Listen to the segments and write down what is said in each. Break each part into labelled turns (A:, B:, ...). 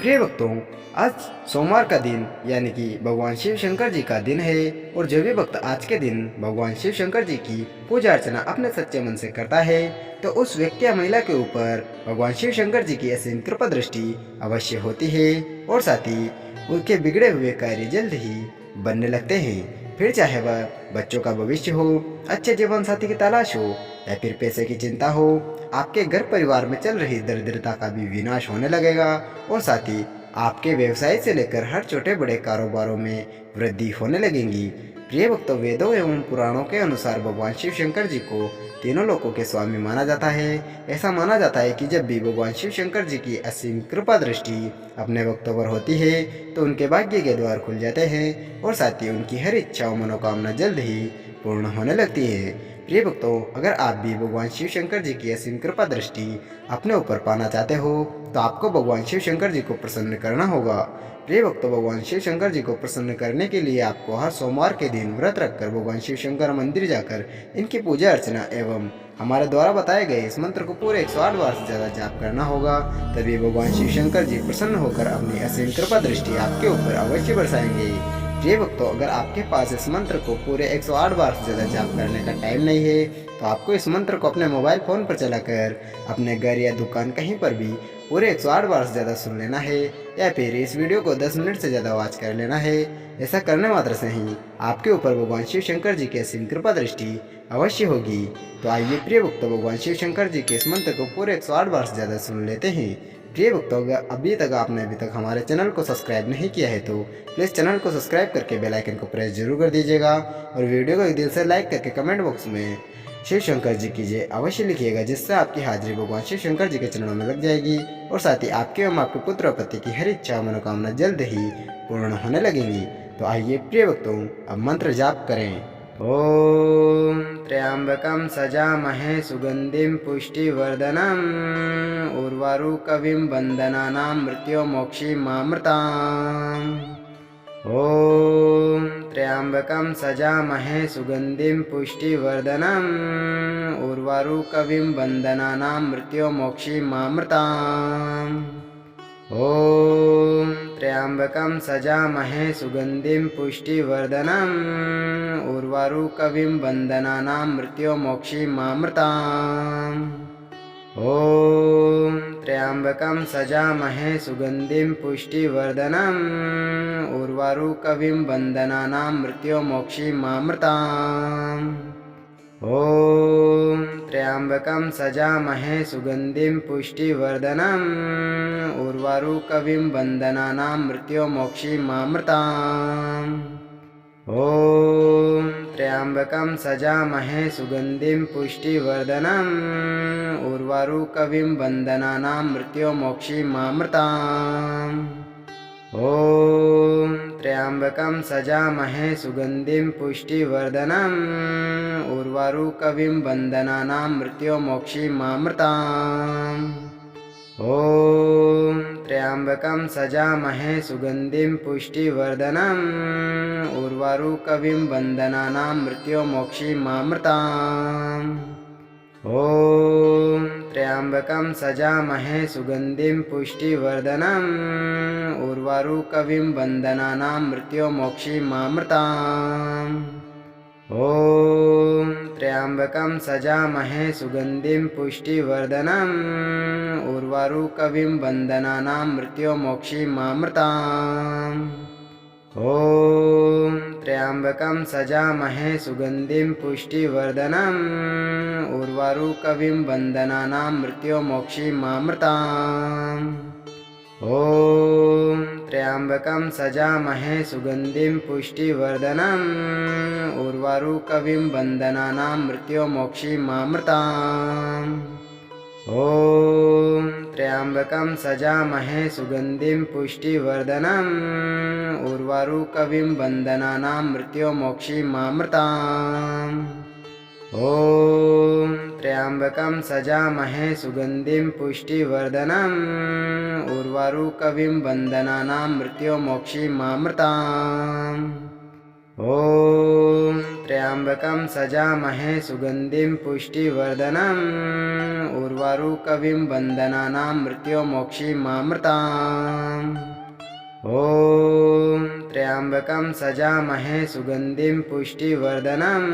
A: प्रिय भक्तों, आज सोमवार का दिन यानी कि भगवान शिव शंकर जी का दिन है। और जो भी भक्त आज के दिन भगवान शिव शंकर जी की पूजा अर्चना अपने सच्चे मन से करता है तो उस व्यक्ति या महिला के ऊपर भगवान शिव शंकर जी की असीम कृपा दृष्टि अवश्य होती है और साथ ही उनके बिगड़े हुए कार्य जल्द ही बनने लगते हैं। फिर चाहे वह बच्चों का भविष्य हो, अच्छे जीवन साथी की तलाश हो या फिर पैसे की चिंता हो, आपके घर परिवार में चल रही दरिद्रता का भी विनाश होने लगेगा और साथ ही आपके व्यवसाय से लेकर हर छोटे बड़े कारोबारों में वृद्धि होने लगेंगी। प्रिय भक्तों, वेदों एवं पुराणों के अनुसार भगवान शिव शंकर जी को तीनों लोकों के स्वामी माना जाता है। ऐसा माना जाता है कि जब भी भगवान शिव शंकर जी की असीम कृपा दृष्टि अपने भक्तों पर होती है तो उनके भाग्य के द्वार खुल जाते हैं और साथ ही उनकी हर इच्छा और मनोकामना जल्द ही पूर्ण होने लगती है। प्रिय भक्तों, अगर आप भी भगवान शिव शंकर जी की असीम कृपा दृष्टि अपने ऊपर पाना चाहते हो तो आपको भगवान शिव शंकर जी को प्रसन्न करना होगा। प्रिय भक्तों, भगवान शिव शंकर जी को प्रसन्न करने के लिए आपको हर सोमवार के दिन व्रत रखकर भगवान शिव शंकर मंदिर जाकर इनकी पूजा अर्चना एवं हमारे द्वारा बताए गए इस मंत्र को पूरे 108 बार से ज्यादा जाप करना होगा। तभी भगवान शिव शंकर जी प्रसन्न होकर अपनी असीम कृपा दृष्टि आपके ऊपर अवश्य बरसाएंगे। प्रिय भक्तों, अगर आपके पास इस मंत्र को पूरे 108 बार से ज़्यादा जाप करने का टाइम नहीं है तो आपको इस मंत्र को अपने मोबाइल फ़ोन पर चलाकर अपने घर या दुकान कहीं पर भी पूरे 108 बार से ज़्यादा सुन लेना है या फिर इस वीडियो को 10 मिनट से ज़्यादा वॉच कर लेना है। ऐसा करने मात्र से ही आपके ऊपर भगवान शिव शंकर जी की असीम कृपा दृष्टि अवश्य होगी। तो आइए प्रिय भक्तों, भगवान शिव शंकर जी के इस मंत्र को पूरे 108 बार से ज़्यादा सुन लेते हैं। प्रिय भक्तों, अगर अभी तक हमारे चैनल को सब्सक्राइब नहीं किया है तो प्लीज़ चैनल को सब्सक्राइब करके बेल आइकन को प्रेस जरूर कर दीजिएगा और वीडियो को एक दिल से लाइक करके कमेंट बॉक्स में शिव शंकर जी की जय अवश्य लिखिएगा, जिससे आपकी हाजिरी भगवान शिव शंकर जी के चरणों में लग जाएगी और साथ ही आपके एवं आपके पुत्र और पति की हर इच्छा मनोकामना जल्द ही पूर्ण होने लगेंगी। तो आइए प्रिय भक्तों, अब मंत्र जाप करें। ओम त्र्यंबकं सजामहे सुगंधिं पुष्टिवर्धनम् उर्वारुकविं वन्दनानां मृत्युमोक्षीमामृताम्। ओम त्र्यंबकं सजामहे सुगंधिं पुष्टिवर्धनम् उर्वारुकविं वन्दनानां मृत्युमोक्षीमामृताम्। ओम त्र्यंबकं सजामहे सुगंधिं पुष्टिवर्धनम् उर्वारुकविं वन्दनानां मृत्युमोक्षीमामृताम्। ओम त्र्यंबकं सजामहे सुगंधिं पुष्टिवर्धनम् उर्वारुकविं वन्दनानां मृत्युमोक्षीमामृताम्। ओम त्र्यंबकं सजामहे सुगंधिं पुष्टिवर्धनम् उर्वारुकविं वन्दनानां मृत्युमोक्षीमामृताम्। ओम त्र्यंबकं सजामहे सुगंधिं पुष्टिवर्धनम् उर्वारुकविं वन्दनानां मृत्युमोक्षीमामृताम्। ओम त्र्यंबकं सजामहे सुगंधिं पुष्टिवर्धनम् उर्वारुकविं वन्दनानां मृत्युमोक्षीमामृताम्। ओम त्र्यंबकं सजामहे सुगंधिं पुष्टिवर्धनम् उर्वारुकविं वन्दनानां मृत्युमोक्षीमामृताम्। ओम त्र्यंबकं सजामहे सुगंधिं पुष्टिवर्धनम् उर्वारुकविं वन्दनानां मृत्युमोक्षीमामृताम्। ओम त्र्यंबकं सजामहे सुगंधिं पुष्टिवर्धनम् उर्वारुकविं वन्दनानां मृत्युमोक्षीमामृताम्। ओम त्र्यंबकं सजामहे सुगंधिं पुष्टिवर्धनम् उर्वारुकविं वन्दनानां मृत्युमोक्षीमामृताम्। ओम त्र्यंबकं सजामहे सुगंधिं पुष्टिवर्धनम् उर्वारुकविं वन्दनानां मृत्युमोक्षीमामृताम्। ओम त्र्यंबकं सजामहे सुगंधिं पुष्टिवर्धनम् उर्वारुकविं वन्दनानां मृत्युमोक्षीमामृताम्। ओम त्र्यंबकं सजामहे सुगंधिं पुष्टिवर्धनम् उर्वारुकविं वन्दनानां मृत्युमोक्षीमामृताम्। ओम त्र्यंबकं सजामहे सुगंधिं पुष्टिवर्धनम् उर्वारुकविं वन्दनानां मृत्योर्मोक्षीमामृताम्। ॐ त्र्यम्बकं सजामहे सुगन्धिं पुष्टिवर्धनम्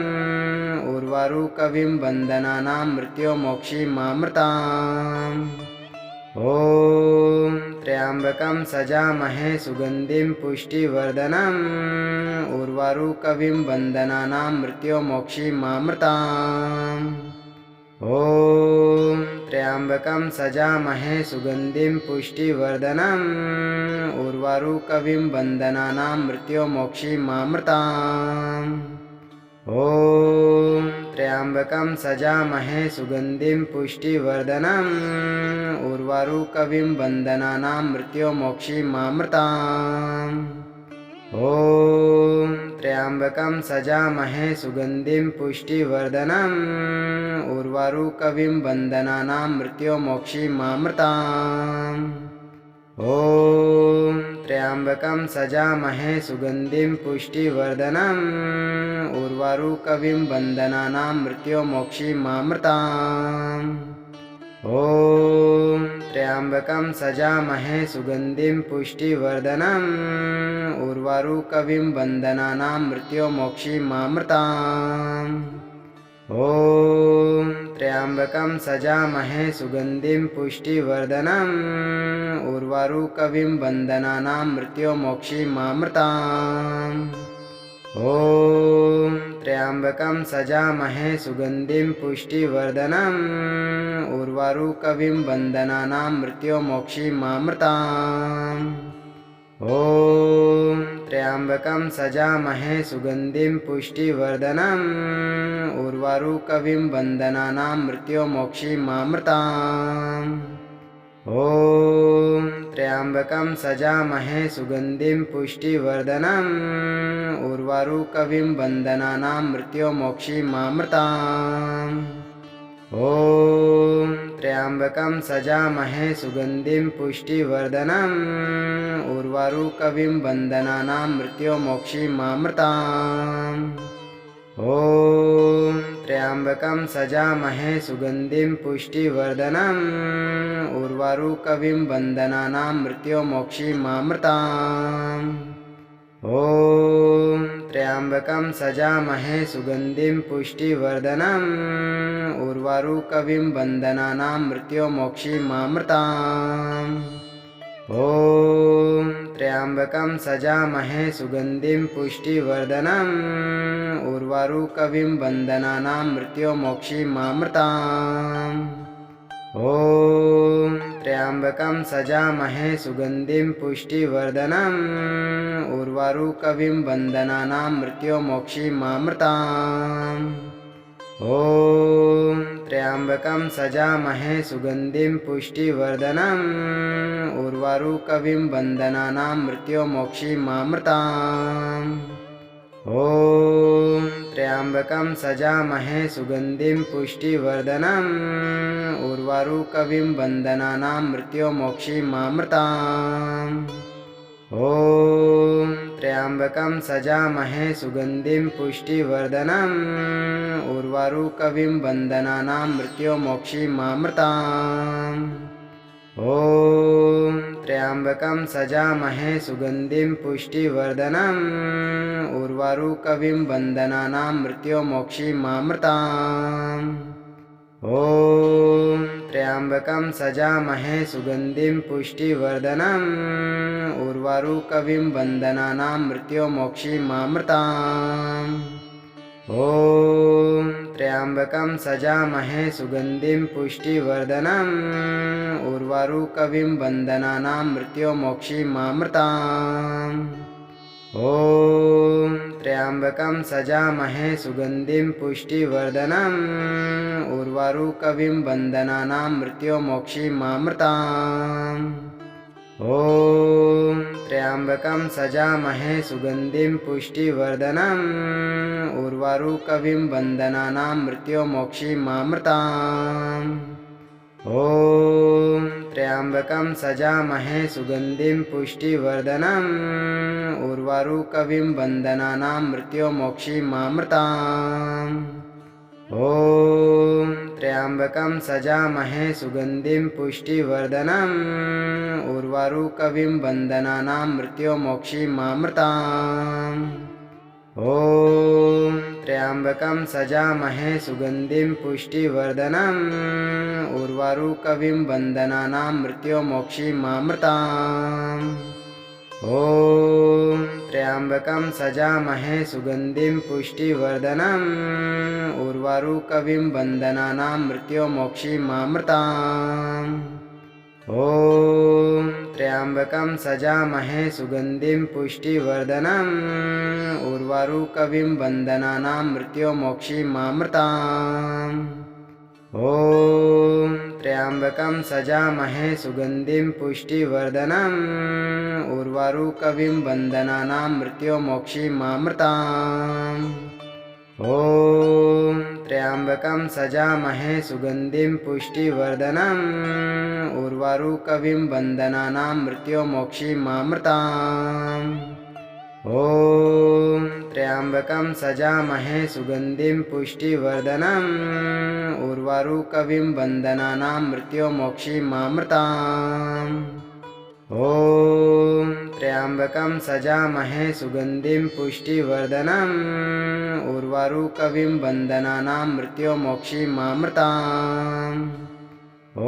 A: उर्वारुकविं वन्दनानां मृत्योर्मोक्षीमामृताम्। ॐ त्र्यम्बकं सजामहे सुगन्धिं पुष्टिवर्धनम् उर्वारुकविं वन्दनानां मृत्योर्मोक्षीमामृताम्। ॐ त्र्यम्बकं सजामहे सुगन्धिं पुष्टिवर्धनम् उर्वारुकविं वन्दनानां मृत्योर्मोक्षीमामृताम्। ॐ त्र्यम्बकं सजामहे सुगन्धिं पुष्टिवर्धनम् उर्वारुकविं वन्दनानां मृत्योर्मोक्षीमामृताम्। ॐ त्र्यम्बकं सजामहे सुगन्धिं पुष्टिवर्धनम् उर्वारुकविं वन्दनानां मृत्योर्मोक्षीमामृताम्। ॐ त्र्यम्बकं सजामहे सुगन्धिं पुष्टिवर्धनम् उर्वारुकविं वन्दनानां मृत्योर्मोक्षीमामृताम्। ॐ त्र्यम्बकं सजामहे सुगन्धिं पुष्टिवर्धनम् उर्वारुकविं वन्दनानां मृत्योर्मोक्षीमामृताम्। ॐ त्र्यम्बकं सजामहे सुगन्धिं पुष्टिवर्धनम् उर्वारुकविं वन्दनानां मृत्योर्मोक्षीमामृताम्। ॐ त्र्यम्बकं सजामहे सुगन्धिं पुष्टिवर्धनम् उर्वारुकविं वन्दनानां मृत्योर्मोक्षीमामृताम्। ॐ त्र्यम्बकं सजामहे सुगन्धिं पुष्टिवर्धनम् उर्वारुकविं वन्दनानां मृत्योर्मोक्षीमामृताम्। ॐ त्र्यम्बकं सजामहे सुगन्धिं पुष्टिवर्धनम् उर्वारुकविं वन्दनानां मृत्योर्मोक्षीमामृताम्। ॐ त्र्यम्बकं सजामहे सुगन्धिं पुष्टिवर्धनम् उर्वारुकविं वन्दनानां मृत्योर्मोक्षीमामृताम्। ॐ त्र्यम्बकं सजामहे सुगन्धिं पुष्टिवर्धनम् उर्वारुकविं वन्दनानां मृत्योर्मोक्षीमामृताम्। ॐ त्र्यम्बकं सजामहे सुगन्धिं पुष्टिवर्धनम् उर्वारुकविं वन्दनानां मृत्योर्मोक्षीमामृताम्। ॐ त्र्यम्बकं सजामहे सुगन्धिं पुष्टिवर्धनम् उर्वारुकविं वन्दनानां मृत्योर्मोक्षीमामृताम्। ॐ त्र्यम्बकं सजामहे सुगन्धिं पुष्टिवर्धनम् उर्वारुकविं वन्दनानां मृत्योर्मोक्षीमामृताम्। ॐ त्र्यम्बकं सजामहे सुगन्धिं पुष्टिवर्धनम् उर्वारुकविं वन्दनानां मृत्योर्मोक्षीमामृताम्। ॐ त्र्यम्बकं सजामहे सुगन्धिं पुष्टिवर्धनम् उर्वारुकविं वन्दनानां मृत्योर्मोक्षीमामृताम्। ॐ त्र्यम्बकं सजामहे सुगन्धिं पुष्टिवर्धनम् उर्वारुकविं वन्दनानां मृत्योर्मोक्षीमामृताम्। ॐ त्र्यम्बकं सजामहे सुगन्धिं पुष्टिवर्धनम् उर्वारुकविं वन्दनानां मृत्योर्मोक्षीमामृताम्। ॐ त्र्यम्बकं सजामहे सुगन्धिं पुष्टिवर्धनम् उर्वारुकविं वन्दनानां मृत्योर्मोक्षीमामृताम्। ॐ त्र्यम्बकं सजामहे सुगन्धिं पुष्टिवर्धनम् उर्वारुकविं वन्दनानां मृत्योर्मोक्षीमामृताम्। ॐ त्र्यम्बकं सजामहे सुगन्धिं पुष्टिवर्धनम् उर्वारुकविं वन्दनानां मृत्योर्मोक्षीमामृताम्। ॐ त्र्यम्बकं सजामहे सुगन्धिं पुष्टिवर्धनम् उर्वारुकविं वन्दनानां मृत्योर्मोक्षीमामृताम्। ॐ त्र्यम्बकं सजामहे सुगन्धिं पुष्टिवर्धनम् उर्वारुकविं वन्दनानां मृत्योर्मोक्षीमामृताम्। ॐ त्र्यम्बकं त्र्यम्बकं सजामहे सुगन्धिं पुष्टिवर्धनम् उर्वारुकविं वन्दनानां मृत्योर्मोक्षीमामृताम्। ॐ त्र्यम्बकं सजामहे सुगन्धिं पुष्टिवर्धनम् उर्वारुकविं वन्दनानां मृत्योर्मोक्षीमामृताम्। ॐ त्र्यम्बकं सजामहे सुगन्धिं पुष्टिवर्धनम् उर्वारुकविं वन्दनानां मृत्योर्मोक्षीमामृताम्। ॐ त्र्यम्बकं सजामहे सुगन्धिं पुष्टिवर्धनम् उर्वारुकविं वन्दनानां मृत्योर्मोक्षीमामृताम्। ॐ त्र्यम्बकं सजामहे सुगन्धिं पुष्टिवर्धनम् उर्वारुकविं वन्दनानां मृत्योर्मोक्षीमामृताम्। ॐ त्र्यम्बकं सजामहे सुगन्धिं पुष्टिवर्धनम् उर्वारुकविं वन्दनानां मृत्योर्मोक्षीमामृताम्। ॐ त्र्यम्बकं सजामहे सुगन्धिं पुष्टिवर्धनम् उर्वारुकविं वन्दनानां मृत्योर्मोक्षीमामृताम्। ॐ त्र्यम्बकं सजामहे सुगन्धिं पुष्टिवर्धनम् उर्वारुकविं वन्दनानां मृत्योर्मोक्षीमामृताम्। ॐ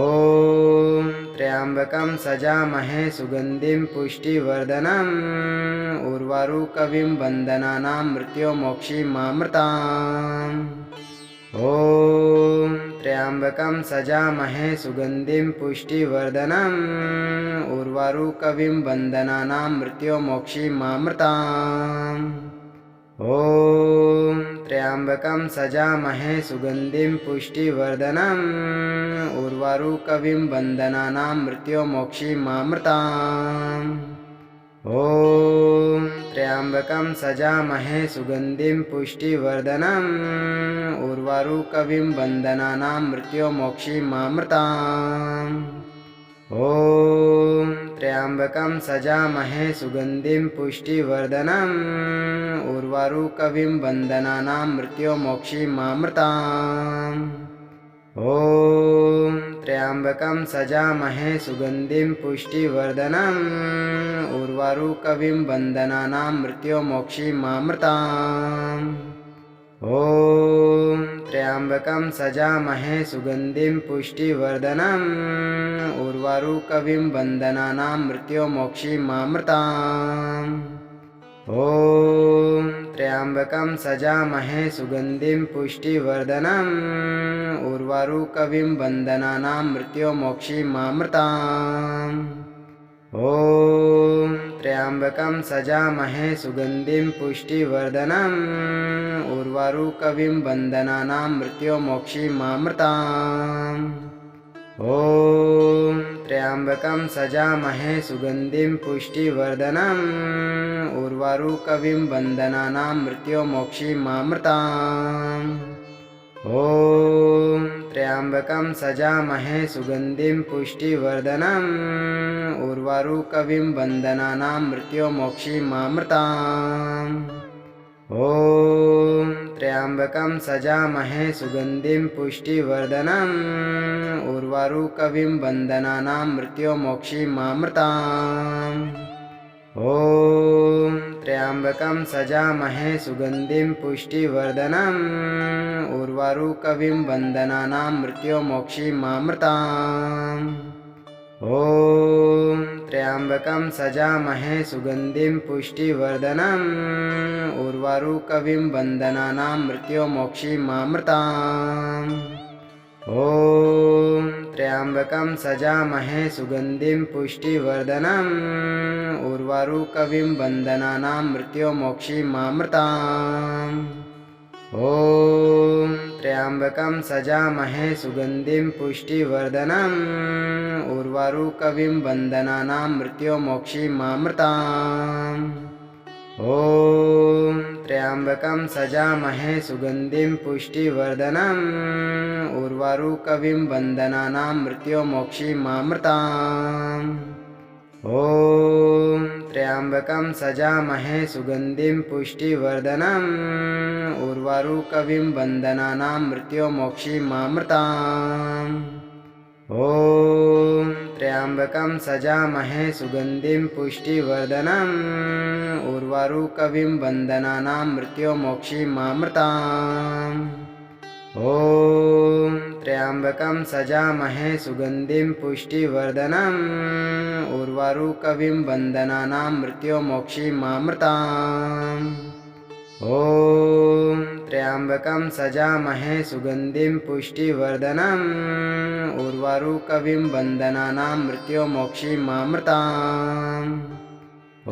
A: त्र्यम्बकं सजामहे सुगन्धिं पुष्टिवर्धनम् उर्वारुकविं वन्दनानां मृत्योर्मोक्षीमामृताम्। ॐ त्र्यम्बकं सजामहे सुगन्धिं पुष्टिवर्धनम् उर्वारुकविं वन्दनानां मृत्योर्मोक्षीमामृताम्। ॐ त्र्यम्बकं सजामहे सुगन्धिं पुष्टिवर्धनम् उर्वारुकविं वन्दनानां मृत्योर्मोक्षीमामृताम्। ॐ त्र्यम्बकं सजामहे सुगन्धिं पुष्टिवर्धनम् उर्वारुकविं वन्दनानां मृत्योर्मोक्षीमामृताम्। ॐ त्र्यम्बकं सजामहे सुगन्धिं पुष्टिवर्धनम् उर्वारुकविं वन्दनानां मृत्योर्मोक्षीमामृताम्। ॐ त्र्यम्बकं सजामहे सुगन्धिं पुष्टिवर्धनम् उर्वारुकविं वन्दनानां मृत्योर्मोक्षीमामृताम्। ॐ त्र्यम्बकं सजामहे सुगन्धिं पुष्टिवर्धनम् उर्वारुकविं वन्दनानां मृत्योर्मोक्षीमामृताम्। ॐ त्र्यम्बकं सजामहे सुगन्धिं पुष्टिवर्धनम् उर्वारुकविं वन्दनानां मृत्योर्मोक्षीमामृताम्। ॐ त्र्यम्बकं सजामहे सुगन्धिं पुष्टिवर्धनम् उर्वारुकविं वन्दनानां मृत्योर्मोक्षीमामृताम्। ॐ त्र्यम्बकं सजामहे सुगन्धिं पुष्टिवर्धनम् उर्वारुकविं वन्दनानां मृत्योर्मोक्षीमामृताम्। ॐ त्र्यम्बकं सजामहे सुगन्धिं पुष्टिवर्धनम् उर्वारुकविं वन्दनानां मृत्योर्मोक्षीमामृताम्। ॐ त्र्यम्बकं सजामहे सुगन्धिं पुष्टिवर्धनम् उर्वारुकविं वन्दनानां मृत्योर्मोक्षीमामृताम्। ॐ त्र्यम्बकं सजामहे सुगन्धिं पुष्टिवर्धनम् उर्वारुकविं वन्दनानां मृत्योर्मोक्षीमामृताम्। ॐ त्र्यम्बकं सजामहे सुगन्धिं पुष्टिवर्धनम् उर्वारुकविं वन्दनानां मृत्योर्मोक्षीमामृताम्। ॐ त्र्यम्बकं सजामहे सुगन्धिं पुष्टिवर्धनम् उर्वारुकविं वन्दनानां मृत्योर्मोक्षीमामृताम्। ॐ त्र्यम्बकं सजामहे सुगन्धिं पुष्टिवर्धनम् उर्वारुकविं वन्दनानां मृत्योर्मोक्षीमामृताम्। ॐ त्र्यम्बकं सजामहे सुगन्धिं पुष्टिवर्धनम् उर्वारुकविं वन्दनानां मृत्योर्मोक्षीमामृताम्। ॐ त्र्यम्बकं सजामहे सुगन्धिं पुष्टिवर्धनम् उर्वारुकविं वन्दनानां मृत्युमोक्षीमामृताम्। ॐ त्र्यम्बकं सजामहे सुगन्धिं पुष्टिवर्धनम् उर्वारुकविं वन्दनानां मृत्युमोक्षीमामृताम्। ॐ त्र्यम्बकं सजामहे सुगन्धिं पुष्टिवर्धनम् उर्वारुकविं वन्दनानां मृत्युमोक्षीमामृताम्। ॐ त्र्यम्बकं सजामहे सुगन्धिं पुष्टिवर्धनम् उर्वारुकविं वन्दनानां मृत्युमोक्षीमामृताम्। ॐ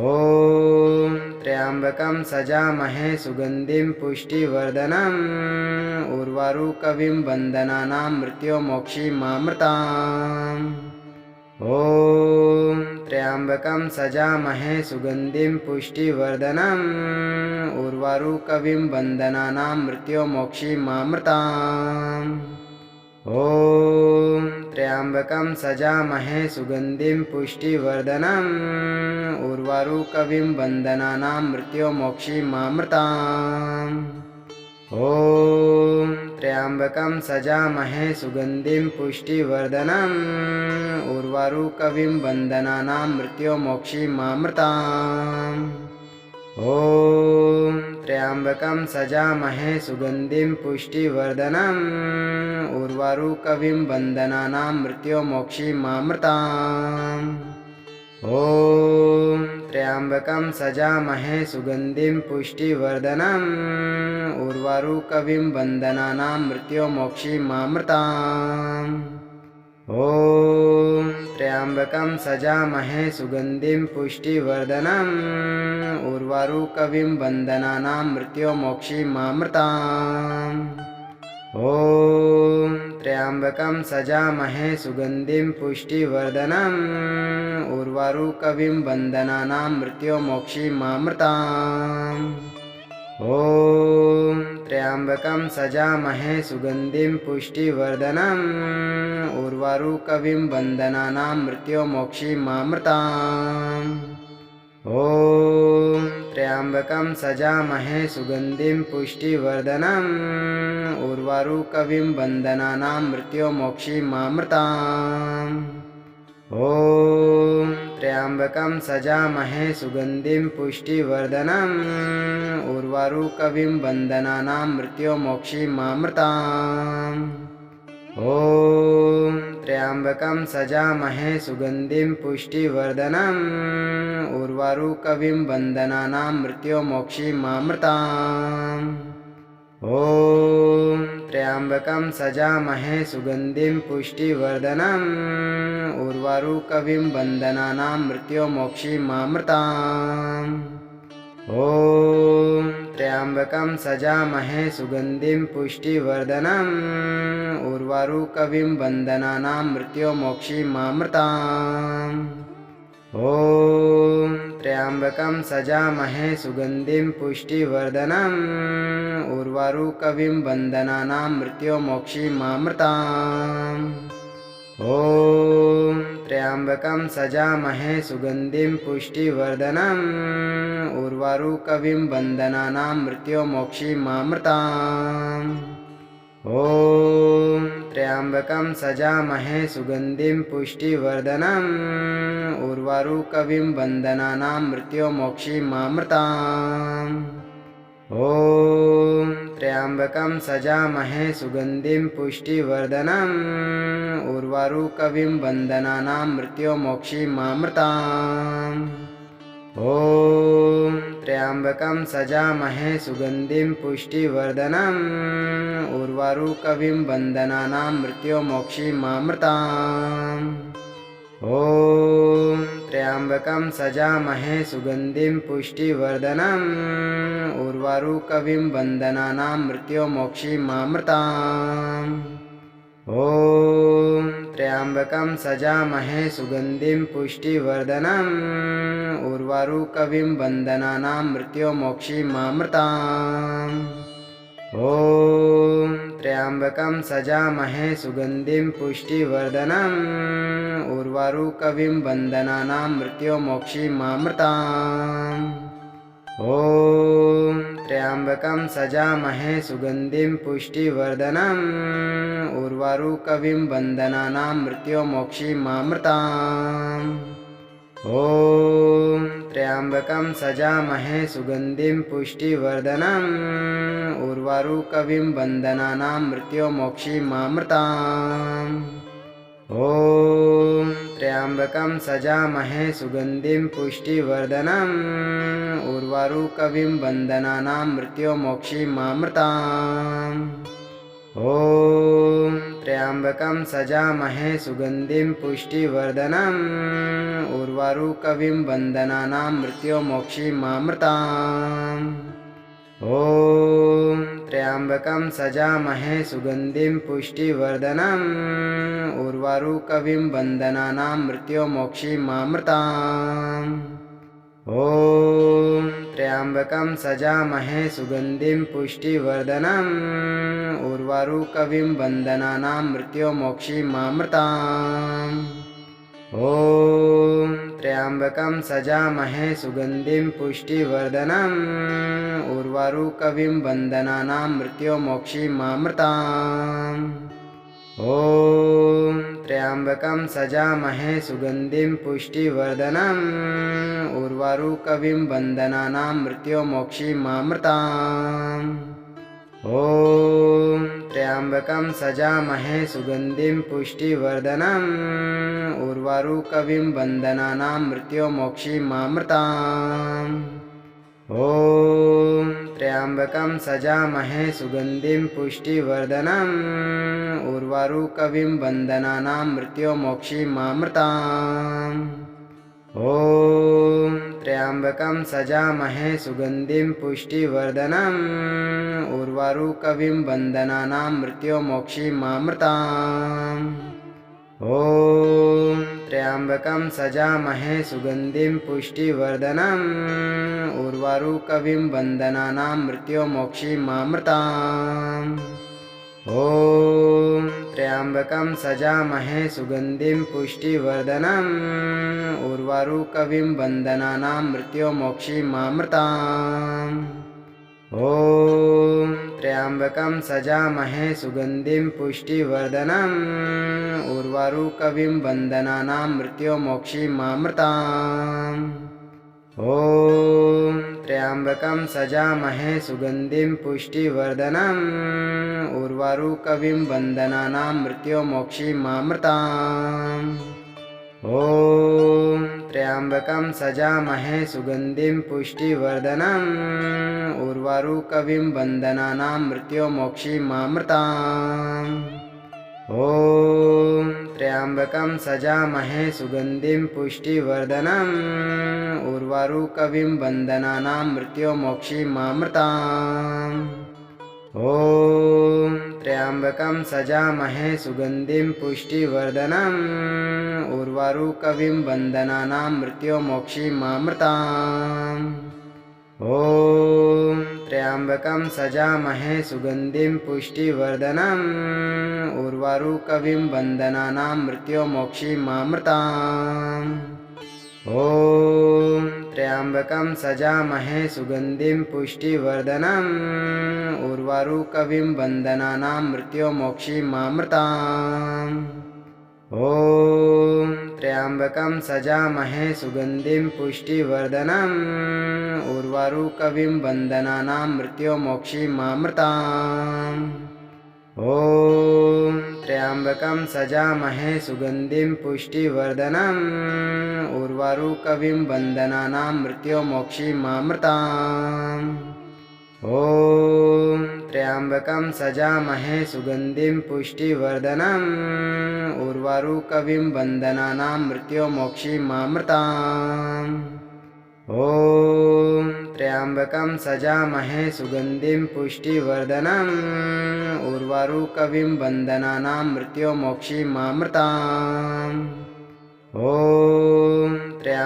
A: त्र्यम्बकं सजामहे सुगन्धिं पुष्टिवर्धनम् उर्वारुकविं वन्दनानां मृत्युमोक्षीमामृताम्। ॐ त्र्यम्बकं सजामहे सुगन्धिं पुष्टिवर्धनम् उर्वारुकविं वन्दनानां मृत्युमोक्षीमामृताम्। ॐ त्र्यम्बकं सजामहे सुगन्धिं पुष्टिवर्धनम् उर्वारुकविं वन्दनानां मृत्युमोक्षीमामृताम्। ॐ त्र्यम्बकं सजामहे सुगन्धिं पुष्टिवर्धनम् उर्वारुकविं वन्दनानां मृत्युमोक्षीमामृताम्। ॐ त्र्यम्बकं सजामहे सुगन्धिं पुष्टिवर्धनम् उर्वारुकविं वन्दनानां मृत्युमोक्षीमामृताम्। ॐ त्र्यम्बकं सजामहे सुगन्धिं पुष्टिवर्धनम् उर्वारुकविं वन्दनानां मृत्युमोक्षीमामृताम्। ॐ त्र्यम्बकं सजामहे सुगन्धिं पुष्टिवर्धनम् उर्वारुकविं वन्दनानां मृत्युमोक्षीमामृताम्। ॐ त्र्यम्बकं सजामहे सुगन्धिं पुष्टिवर्धनम् उर्वारुकविं वन्दनानां मृत्युमोक्षीमामृताम्। ॐ त्र्यम्बकं सजामहे सुगन्धिं पुष्टिवर्धनम् उर्वारुकविं वन्दनानां मृत्युमोक्षीमामृताम्। ॐ त्र्यम्बकं सजामहे सुगन्धिं पुष्टिवर्धनम् उर्वारुकविं वन्दनानां मृत्युमोक्षीमामृताम्। ॐ त्र्यम्बकं सजामहे सुगन्धिं पुष्टिवर्धनम् उर्वारुकविं वन्दनानां मृत्युमोक्षीमामृताम्। ॐ त्र्यम्बकं सजामहे सुगन्धिं पुष्टिवर्धनम् उर्वारुकविं वन्दनानां मृत्युमोक्षीमामृताम्। ॐ त्र्यम्बकं सजामहे सुगन्धिं पुष्टिवर्धनम् उर्वारुकविं वन्दनानां मृत्युमोक्षीमामृताम्। ॐ त्र्यम्बकं सजामहे सुगन्धिं पुष्टिवर्धनम् उर्वारुकविं वन्दनानां मृत्युमोक्षीमामृताम्। ॐ त्र्यम्बकं सजामहे सुगन्धिं पुष्टिवर्धनम् उर्वारुकविं वन्दनानां मृत्युमोक्षीमामृताम्। ॐ त्र्यम्बकं सजामहे सुगन्धिं पुष्टिवर्धनम् उर्वारुकविं वन्दनानां मृत्युमोक्षीमामृताम्। ॐ त्र्यम्बकं सजामहे सुगन्धिं पुष्टिवर्धनम् उर्वारुकविं वन्दनानां मृत्युमोक्षीमामृताम्। ॐ त्र्यम्बकं सजामहे सुगन्धिं पुष्टिवर्धनम् उर्वारुकविं वन्दनानां मृत्युमोक्षीमामृताम्। ॐ त्र्यम्बकं सजामहे सुगन्धिं पुष्टिवर्धनम् उर्वारुकविं वन्दनानां मृत्युमोक्षीमामृताम्। ॐ त्र्यम्बकं सजामहे सुगन्धिं पुष्टिवर्धनम् उर्वारुकविं वन्दनानां मृत्युमोक्षीमामृताम्। ॐ त्र्यम्बकं सजामहे सुगन्धिं पुष्टिवर्धनम् उर्वारुकविं वन्दनानां मृत्युमोक्षीमामृताम्। ॐ त्र्यम्बकं सजामहे सुगन्धिं पुष्टिवर्धनम् उर्वारुकविं वन्दनानां मृत्युमोक्षीमामृताम्। ॐ त्र्यम्बकं सजामहे सुगन्धिं पुष्टिवर्धनम् उर्वारुकविं वन्दनानां मृत्युमोक्षीमामृताम्। ॐ त्र्यम्बकं सजामहे सुगन्धिं पुष्टिवर्धनम् उर्वारुकविं वन्दनानां मृत्युमोक्षीमामृताम्। ॐ त्र्यम्बकं सजामहे सुगन्धिं पुष्टिवर्धनम् उर्वारुकविं वन्दनानां मृत्युमोक्षीमामृताम्। ॐ त्र्यम्बकं सजामहे सुगन्धिं पुष्टिवर्धनम् उर्वारुकविं वन्दनानां मृत्युमोक्षीमामृताम्। ॐ त्र्यम्बकं सजामहे सुगन्धिं पुष्टिवर्धनम् उर्वारुकविं वन्दनानां मृत्युमोक्षीमामृताम्। ॐ त्र्यम्बकं सजामहे सुगन्धिं पुष्टिवर्धनम् उर्वारुकविं वन्दनानां मृत्युमोक्षीमामृताम्। ॐ त्र्यम्बकं सजामहे सुगन्धिं पुष्टिवर्धनम् उर्वारुकविं वन्दनानां मृत्युमोक्षीमामृताम्। ॐ त्र्यम्बकं सजामहे सुगन्धिं पुष्टिवर्धनम् उर्वारुकविं वन्दनानां मृत्युमोक्षीमामृताम्। ॐ त्र्यम्बकं सजामहे सुगन्धिं पुष्टिवर्धनम् उर्वारुकविं वन्दनानां मृत्युमोक्षीमामृताम्। ॐ त्र्यम्बकं सजामहे सुगन्धिं पुष्टिवर्धनम् उर्वारुकविं वन्दनानां मृत्युमोक्षीमामृताम्। ॐ त्र्यम्बकं सजामहे सुगन्धिं पुष्टिवर्धनम् उर्वारुकविं वन्दनानां मृत्युमोक्षीमामृताम्। ॐ त्र्यम्बकं सजामहे सुगन्धिं पुष्टिवर्धनम् उर्वारुकविं वन्दनानां मृत्युमोक्षीमामृताम्। ॐ त्र्यम्बकं सजामहे सुगन्धिं पुष्टिवर्धनम् उर्वारुकविं वन्दनानां मृत्युमोक्षीमामृताम्। ॐ त्र्यम्बकं सजामहे सुगन्धिं पुष्टिवर्धनम् उर्वारुकविं वन्दनानां मृत्युमोक्षीमामृताम्। ॐ त्र्यम्बकं सजामहे सुगन्धिं पुष्टिवर्धनम् उर्वारुकविं वन्दनानां मृत्युमोक्षीमामृताम्। ॐ त्र्यम्बकं सजामहे सुगन्धिं पुष्टिवर्धनम् उर्वारुकविं वन्दनानां मृत्युमोक्षीमामृताम्। ॐ त्र्यम्बकं सजामहे सुगन्धिं पुष्टिवर्धनम् उर्वारुकविं वन्दनानां मृत्युमोक्षीमामृताम्। ॐ त्र्यम्बकं सजामहे सुगन्धिं पुष्टिवर्धनम् उर्वारुकविं वन्दनानां मृत्युमोक्षीमामृताम्। ॐ त्र्यम्बकं सजामहे सुगन्धिं पुष्टिवर्धनम् उर्वारुकविं वन्दनानां मृत्युमोक्षीमामृताम्। ॐ त्र्यम्बकं सजामहे सुगन्धिं पुष्टिवर्धनम् उर्वारुकविं वन्दनानां मृत्युमोक्षीमामृताम्। ॐ त्र्यम्बकं सजामहे सुगन्धिं पुष्टिवर्धनम् उर्वारुकविं वन्दनानां मृत्युमोक्षीमामृताम्। ॐ त्र्यम्बकं सजामहे सुगन्धिं पुष्टिवर्धनम् उर्वारुकविं वन्दनानां मृत्युमोक्षीमामृताम्। ॐ त्र्यम्बकं सजामहे सुगन्धिं पुष्टिवर्धनम् उर्वारुकविं वन्दनानां मृत्युमोक्षीमामृताम्। ॐ त्र्यम्बकं सजामहे सुगन्धिं पुष्टिवर्धनम् उर्वारुकविं वन्दनानां मृत्युमोक्षीमामृताम्। ॐ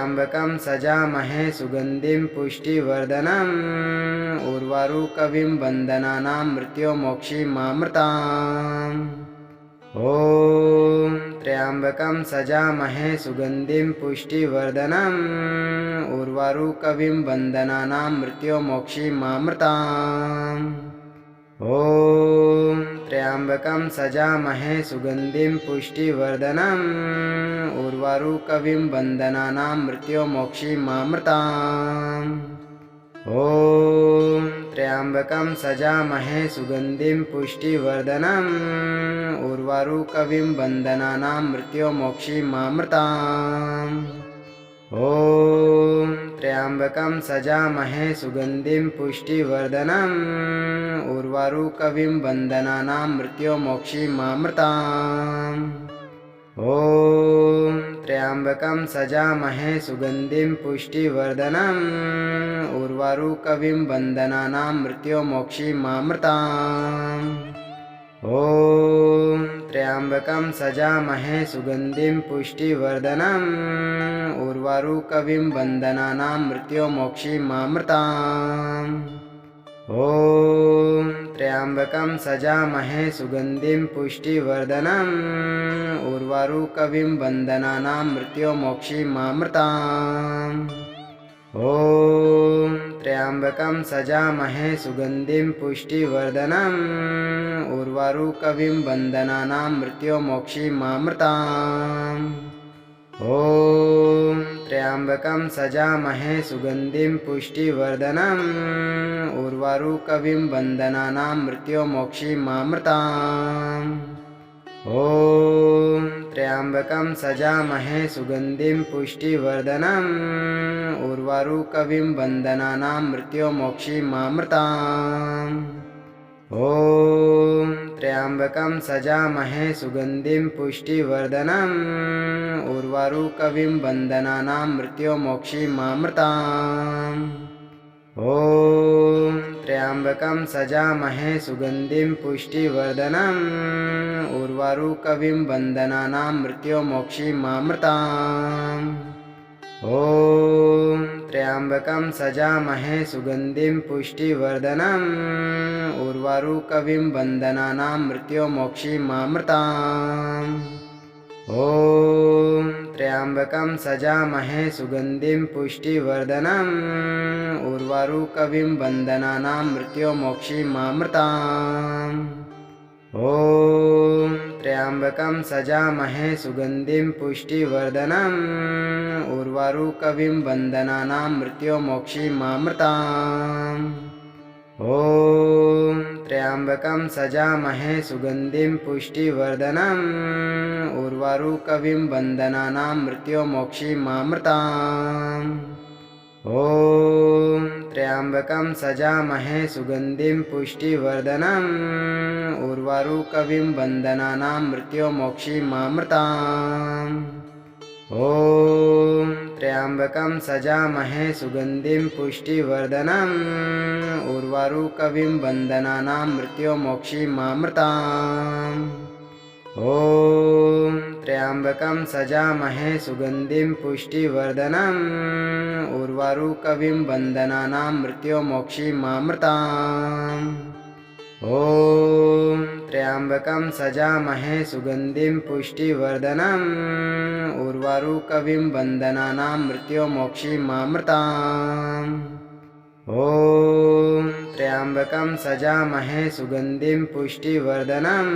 A: त्र्यम्बकं सजामहे सुगन्धिं पुष्टिवर्धनम् उर्वारुकविं वन्दनानां मृत्युमोक्षीमामृताम्। ॐ त्र्यम्बकं सजामहे सुगन्धिं पुष्टिवर्धनम् उर्वारुकविं वन्दनानां मृत्युमोक्षीमामृताम्। ॐ त्र्यम्बकं सजामहे सुगन्धिं पुष्टिवर्धनम् उर्वारुकविं वन्दनानां मृत्युमोक्षीमामृताम्। ॐ त्र्यम्बकं सजामहे सुगन्धिं पुष्टिवर्धनम् उर्वारुकविं वन्दनानां मृत्युमोक्षीमामृताम्। ॐ त्र्यम्बकं सजामहे सुगन्धिं पुष्टिवर्धनम् उर्वारुकविं वन्दनानां मृत्युमोक्षीमामृताम्। ॐ त्र्यम्बकं सजामहे सुगन्धिं पुष्टिवर्धनम् उर्वारुकविं वन्दनानां मृत्युमोक्षीमामृताम्। ॐ त्र्यम्बकं सजामहे सुगन्धिं पुष्टिवर्धनम् उर्वारुकविं वन्दनानां मृत्युमोक्षीमामृताम्। ॐ त्र्यम्बकं सजामहे सुगन्धिं पुष्टिवर्धनम् उर्वारुकविं वन्दनानां मृत्युमोक्षीमामृताम्। ॐ त्र्यम्बकं सजामहे सुगन्धिं पुष्टिवर्धनम् उर्वारुकविं वन्दनानां मृत्युमोक्षीमामृताम्। ॐ त्र्यम्बकं सजामहे सुगन्धिं पुष्टिवर्धनम् उर्वारुकविं वन्दनानां मृत्युमोक्षीमामृताम्। ॐ त्र्यम्बकं सजामहे सुगन्धिं पुष्टिवर्धनम् उर्वारुकविं वन्दनानां मृत्युमोक्षीमामृताम्। ॐ त्र्यम्बकं सजामहे सुगन्धिं पुष्टिवर्धनम् उर्वारुकविं वन्दनानां मृत्युमोक्षीमामृताम्। ॐ त्र्यम्बकं सजामहे सुगन्धिं पुष्टिवर्धनम् उर्वारुकविं वन्दनानां मृत्युमोक्षीमामृताम्। ॐ त्र्यम्बकं सजामहे सुगन्धिं पुष्टिवर्धनम् उर्वारुकविं वन्दनानां मृत्युमोक्षीमामृताम्। ॐ त्र्यम्बकं सजामहे सुगन्धिं पुष्टिवर्धनम् उर्वारुकविं वन्दनानां मृत्युमोक्षीमामृताम्। ॐ त्र्यम्बकं सजामहे सुगन्धिं पुष्टिवर्धनम् उर्वारुकविं वन्दनानां मृत्युमोक्षीमामृताम्। ॐ त्र्यम्बकं सजामहे सुगन्धिं पुष्टिवर्धनम् उर्वारुकविं वन्दनानां मृत्युमोक्षीमामृताम्। ॐ त्र्यम्बकं सजामहे सुगन्धिं पुष्टिवर्धनम् उर्वारुकविं वन्दनानां मृत्युमोक्षीमामृताम्। ॐ त्र्यम्बकं सजामहे सुगन्धिं पुष्टिवर्धनम् उर्वारुकविं वन्दनानां मृत्युमोक्षीमामृताम्। ॐ त्र्यम्बकं सजामहे सुगन्धिं पुष्टिवर्धनम् उर्वारुकविं वन्दनानां मृत्युमोक्षीमामृताम्। ॐ त्र्यम्बकं सजामहे सुगन्धिं पुष्टिवर्धनम् उर्वारुकविं वन्दनानां मृत्युमोक्षीमामृताम्। ॐ त्र्यम्बकं सजामहे सुगन्धिं पुष्टिवर्धनम्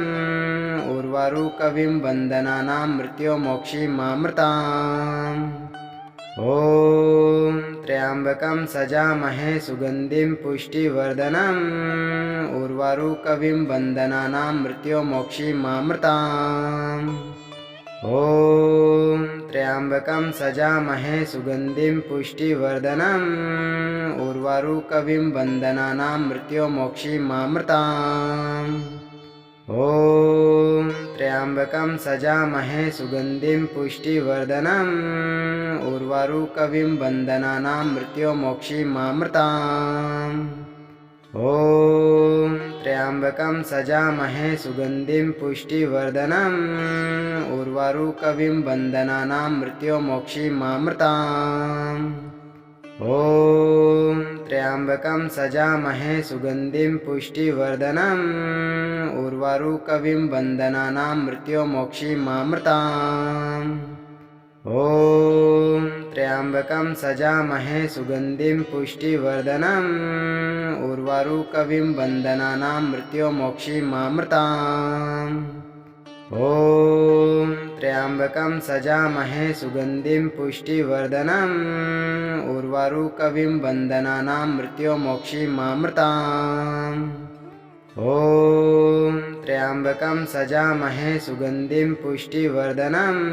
A: उर्वारुकविं वन्दनानां मृत्युमोक्षीमामृताम्। ॐ त्र्यम्बकं सजामहे सुगन्धिं पुष्टिवर्धनम् उर्वारुकविं वन्दनानां मृत्युमोक्षीमामृताम्। ॐ त्र्यम्बकं सजामहे सुगन्धिं पुष्टिवर्धनम् उर्वारुकविं वन्दनानां मृत्युमोक्षीमामृताम्। ॐ त्र्यम्बकं सजामहे सुगन्धिं पुष्टिवर्धनम् उर्वारुकविं वन्दनानां मृत्युमोक्षीमामृताम्। ॐ त्र्यम्बकं सजामहे सुगन्धिं पुष्टिवर्धनम् उर्वारुकविं वन्दनानां मृत्युमोक्षीमामृताम्। ॐ त्र्यम्बकं सजामहे सुगन्धिं पुष्टिवर्धनम् उर्वारुकविं वन्दनानां मृत्युमोक्षीमामृताम्। ॐ त्र्यम्बकं सजामहे सुगन्धिं पुष्टिवर्धनम् उर्वारुकविं वन्दनानां मृत्युमोक्षीमामृताम्। ॐ त्र्यम्बकं सजामहे सुगन्धिं पुष्टिवर्धनम् उर्वारुकविं वन्दनानां मृत्युमोक्षीमामृताम्। ॐ त्र्यम्बकं सजामहे सुगन्धिं पुष्टिवर्धनम्